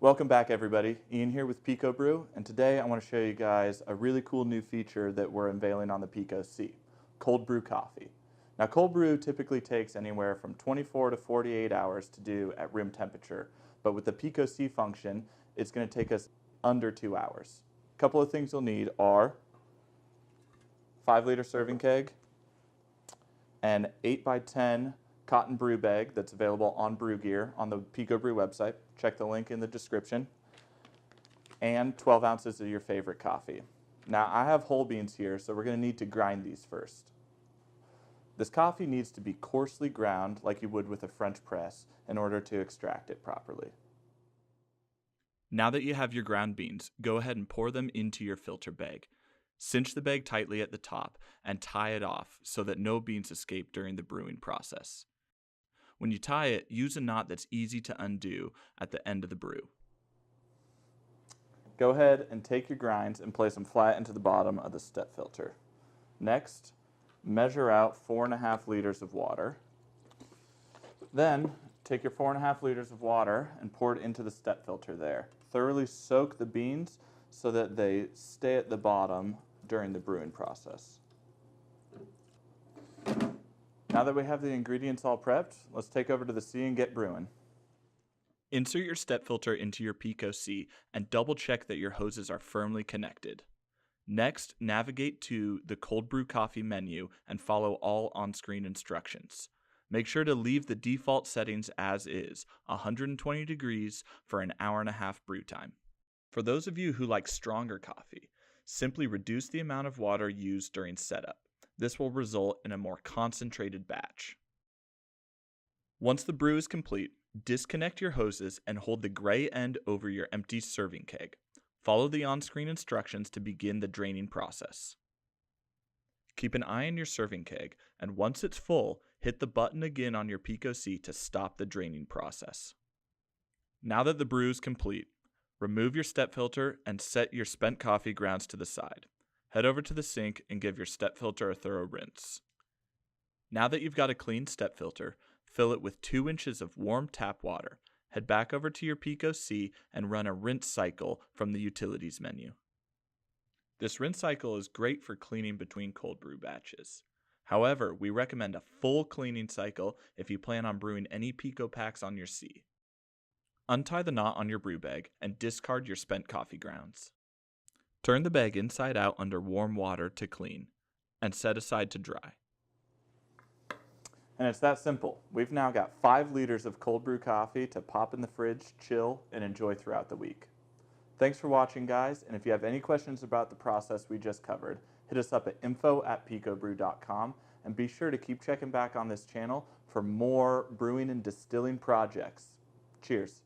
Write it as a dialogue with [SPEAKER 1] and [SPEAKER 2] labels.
[SPEAKER 1] Welcome back everybody, Ian here with PicoBrew, and today I want to show you guys a really cool new feature that we're unveiling on the Pico C, cold brew coffee. Now cold brew typically takes anywhere from 24 to 48 hours to do at room temperature, but with the Pico C function, it's going to take us under 2 hours. A couple of things you'll need are 5-liter serving keg, an 8x10 cotton brew bag that's available on Brew Gear on the PicoBrew website. Check the link in the description. And 12 ounces of your favorite coffee. Now I have whole beans here, so we're going to need to grind these first. This coffee needs to be coarsely ground like you would with a French press in order to extract it properly.
[SPEAKER 2] Now that you have your ground beans, go ahead and pour them into your filter bag. Cinch the bag tightly at the top and tie it off so that no beans escape during the brewing process. When you tie it, use a knot that's easy to undo at the end of the brew.
[SPEAKER 1] Go ahead and take your grinds and place them flat into the bottom of the step filter. Next, measure out 4.5 liters of water. Then, take your 4.5 liters of water and pour it into the step filter there. Thoroughly soak the beans so that they stay at the bottom during the brewing process. Now that we have the ingredients all prepped, let's take over to the C and get brewing.
[SPEAKER 2] Insert your step filter into your Pico C and double check that your hoses are firmly connected. Next, navigate to the cold brew coffee menu and follow all on-screen instructions. Make sure to leave the default settings as is, 120 degrees for an hour-and-a-half brew time. For those of you who like stronger coffee, simply reduce the amount of water used during setup. This will result in a more concentrated batch. Once the brew is complete, disconnect your hoses and hold the gray end over your empty serving keg. Follow the on-screen instructions to begin the draining process. Keep an eye on your serving keg, and once it's full, hit the button again on your Pico C to stop the draining process. Now that the brew is complete, remove your step filter and set your spent coffee grounds to the side. Head over to the sink and give your step filter a thorough rinse. Now that you've got a clean step filter, fill it with 2 inches of warm tap water. Head back over to your Pico C and run a rinse cycle from the utilities menu. This rinse cycle is great for cleaning between cold brew batches. However, we recommend a full cleaning cycle if you plan on brewing any Pico packs on your C. Untie the knot on your brew bag and discard your spent coffee grounds. Turn the bag inside out under warm water to clean, and set aside to dry.
[SPEAKER 1] And it's that simple. We've now got 5 liters of cold brew coffee to pop in the fridge, chill, and enjoy throughout the week. Thanks for watching, guys, and if you have any questions about the process we just covered, hit us up at info@picobrew.com, and be sure to keep checking back on this channel for more brewing and distilling projects. Cheers.